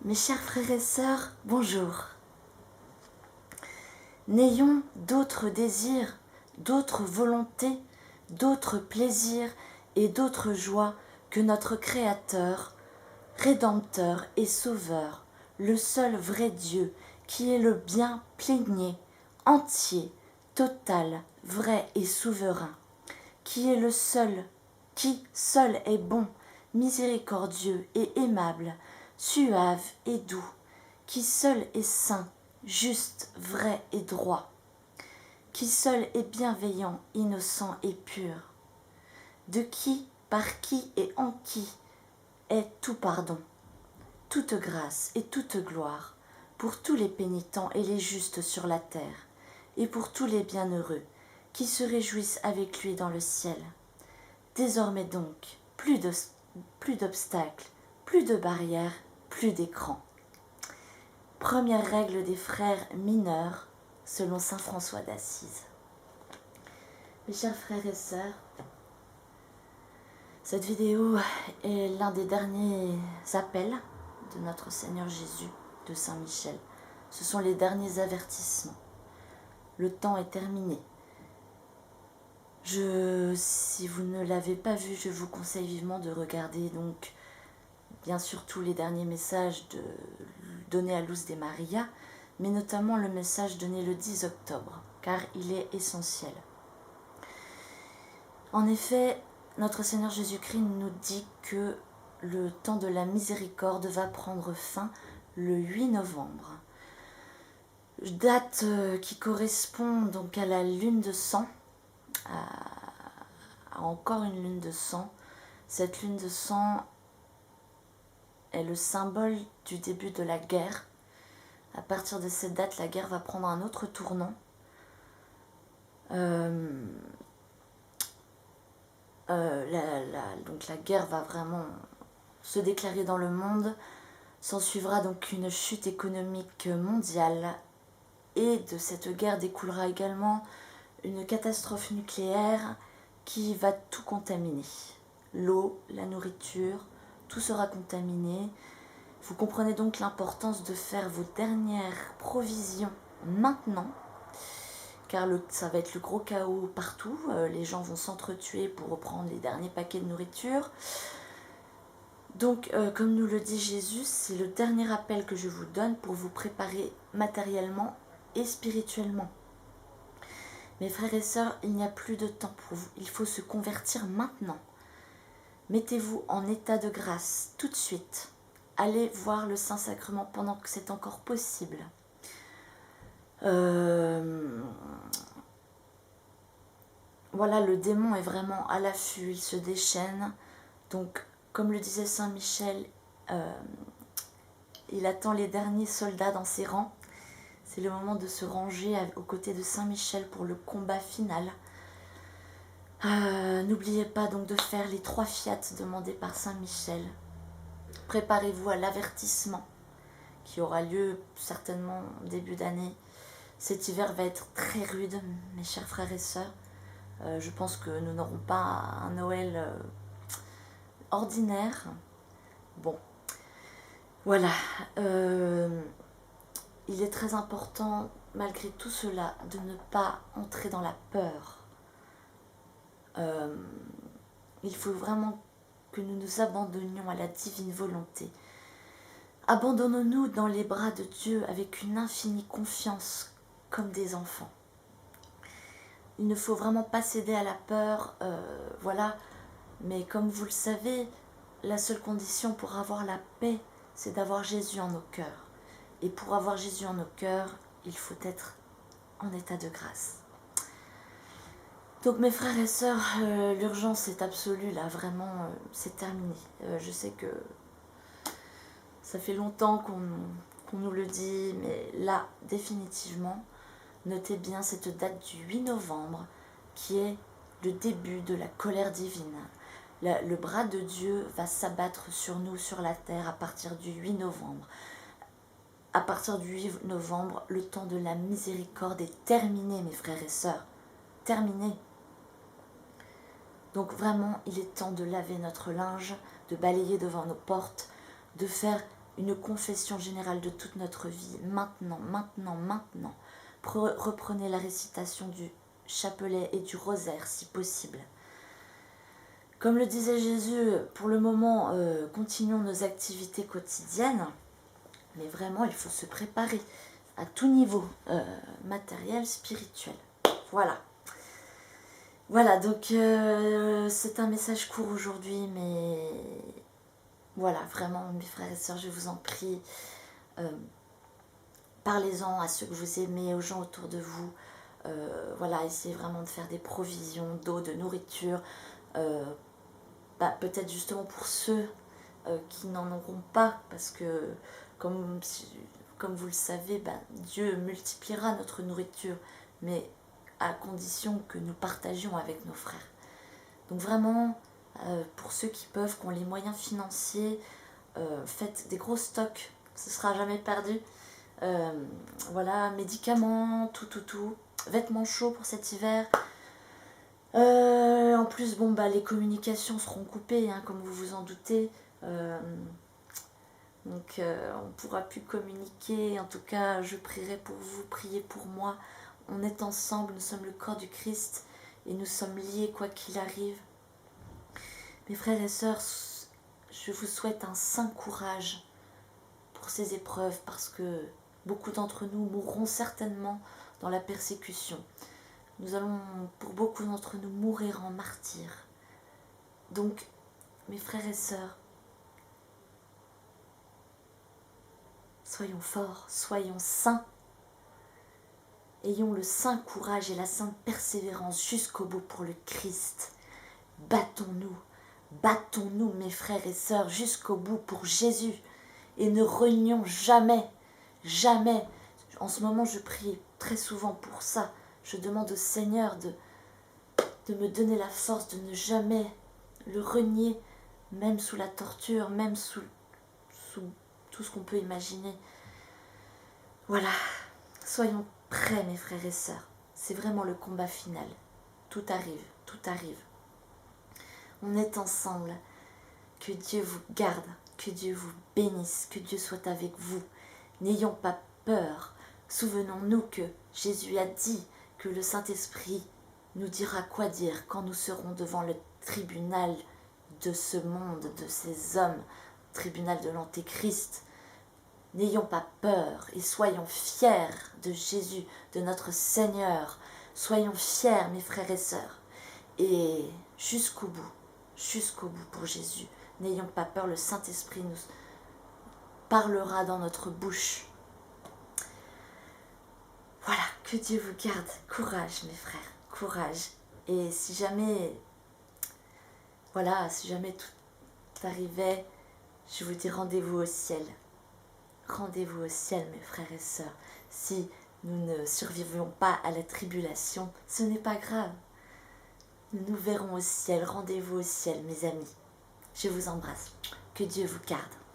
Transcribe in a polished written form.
Mes chers frères et sœurs, bonjour. N'ayons d'autres désirs, d'autres volontés, d'autres plaisirs et d'autres joies que notre Créateur, Rédempteur et Sauveur, le seul vrai Dieu, qui est le bien plénier, entier, total, vrai et souverain, qui est le seul, qui seul est bon, miséricordieux et aimable, suave et doux, qui seul est saint, juste, vrai et droit, qui seul est bienveillant, innocent et pur, de qui, par qui et en qui est tout pardon, toute grâce et toute gloire, pour tous les pénitents et les justes sur la terre, et pour tous les bienheureux, qui se réjouissent avec lui dans le ciel. Désormais donc, plus d'obstacles, plus de barrières, plus d'écrans. Première règle des frères mineurs, selon saint François d'Assise. Mes chers frères et sœurs, cette vidéo est l'un des derniers appels de notre Seigneur Jésus, de Saint Michel. Ce sont les derniers avertissements. Le temps est terminé. Si vous ne l'avez pas vu, je vous conseille vivement de regarder donc bien sûr tous les derniers messages donnés à Luz de Maria, mais notamment le message donné le 10 octobre, car il est essentiel. En effet, notre Seigneur Jésus-Christ nous dit que le temps de la miséricorde va prendre fin le 8 novembre. Date qui correspond donc à la lune de sang, à encore une lune de sang. Cette lune de sang est le symbole du début de la guerre. À partir de cette date, la guerre va prendre un autre tournant. Donc la guerre va vraiment se déclarer dans le monde. S'en suivra donc une chute économique mondiale. Et de cette guerre découlera également une catastrophe nucléaire qui va tout contaminer. L'eau, la nourriture, tout sera contaminé. Vous comprenez donc l'importance de faire vos dernières provisions maintenant, car ça va être le gros chaos partout. Les gens vont s'entretuer pour reprendre les derniers paquets de nourriture. Donc, comme nous le dit Jésus, c'est le dernier appel que je vous donne pour vous préparer matériellement et spirituellement. Mes frères et sœurs, il n'y a plus de temps pour vous. Il faut se convertir maintenant. Mettez-vous en état de grâce tout de suite. Allez voir le Saint-Sacrement pendant que c'est encore possible. Voilà, le démon est vraiment à l'affût, il se déchaîne. Donc, comme le disait Saint Michel, il attend les derniers soldats dans ses rangs. C'est le moment de se ranger aux côtés de Saint Michel pour le combat final. N'oubliez pas donc de faire les 3 fiat demandés par Saint Michel. Préparez-vous à l'avertissement qui aura lieu certainement début d'année. Cet hiver va être très rude, mes chers frères et sœurs. Je pense que nous n'aurons pas un Noël ordinaire. Bon, voilà. Il est très important, malgré tout cela, de ne pas entrer dans la peur. Il faut vraiment que nous nous abandonnions à la divine volonté. Abandonnons-nous dans les bras de Dieu avec une infinie confiance comme des enfants. Il ne faut vraiment pas céder à la peur, voilà. Mais comme vous le savez, la seule condition pour avoir la paix, c'est d'avoir Jésus en nos cœurs. Et pour avoir Jésus en nos cœurs, il faut être en état de grâce. Donc mes frères et sœurs, l'urgence est absolue là, vraiment, c'est terminé. Je sais que ça fait longtemps qu'on nous le dit, mais là, définitivement, notez bien cette date du 8 novembre, qui est le début de la colère divine. Le bras de Dieu va s'abattre sur nous, sur la terre, à partir du 8 novembre. À partir du 8 novembre, le temps de la miséricorde est terminé, mes frères et sœurs. Terminé. Donc vraiment, il est temps de laver notre linge, de balayer devant nos portes, de faire une confession générale de toute notre vie, maintenant, maintenant, maintenant. Reprenez la récitation du chapelet et du rosaire si possible. Comme le disait Jésus, pour le moment, continuons nos activités quotidiennes, mais vraiment, il faut se préparer à tout niveau, matériel, spirituel. Voilà. Voilà, donc c'est un message court aujourd'hui, mais voilà, vraiment, mes frères et sœurs, je vous en prie, parlez-en à ceux que vous aimez, aux gens autour de vous. Voilà, essayez vraiment de faire des provisions d'eau, de nourriture, peut-être justement pour ceux qui n'en auront pas, parce que comme vous le savez, Dieu multipliera notre nourriture, mais à condition que nous partagions avec nos frères. Donc vraiment, pour ceux qui peuvent, qui ont les moyens financiers, faites des gros stocks, ce ne sera jamais perdu. Voilà, médicaments, tout, vêtements chauds pour cet hiver. En plus, les communications seront coupées, hein, comme vous vous en doutez. Donc on ne pourra plus communiquer. En tout cas, je prierai pour vous, priez pour moi. On est ensemble, nous sommes le corps du Christ et nous sommes liés quoi qu'il arrive. Mes frères et sœurs, je vous souhaite un saint courage pour ces épreuves, parce que beaucoup d'entre nous mourront certainement dans la persécution. Nous allons, pour beaucoup d'entre nous, mourir en martyrs. Donc, mes frères et sœurs, soyons forts, soyons saints. Ayons le saint courage et la sainte persévérance jusqu'au bout pour le Christ. Battons-nous, mes frères et sœurs, jusqu'au bout pour Jésus. Et ne renions jamais, jamais. En ce moment, je prie très souvent pour ça. Je demande au Seigneur de me donner la force de ne jamais le renier, même sous la torture, même sous tout ce qu'on peut imaginer. Voilà, soyons prêts, mes frères et sœurs. C'est vraiment le combat final. Tout arrive, tout arrive. On est ensemble. Que Dieu vous garde, que Dieu vous bénisse, que Dieu soit avec vous. N'ayons pas peur. Souvenons-nous que Jésus a dit que le Saint-Esprit nous dira quoi dire quand nous serons devant le tribunal de ce monde, de ces hommes, tribunal de l'Antéchrist. N'ayons pas peur et soyons fiers de Jésus, de notre Seigneur. Soyons fiers, mes frères et sœurs. Et jusqu'au bout pour Jésus. N'ayons pas peur, le Saint-Esprit nous parlera dans notre bouche. Voilà, que Dieu vous garde. Courage, mes frères, courage. Et si jamais tout arrivait, je vous dis rendez-vous au ciel. Rendez-vous au ciel, mes frères et sœurs. Si nous ne survivions pas à la tribulation, ce n'est pas grave. Nous nous verrons au ciel. Rendez-vous au ciel, mes amis. Je vous embrasse. Que Dieu vous garde.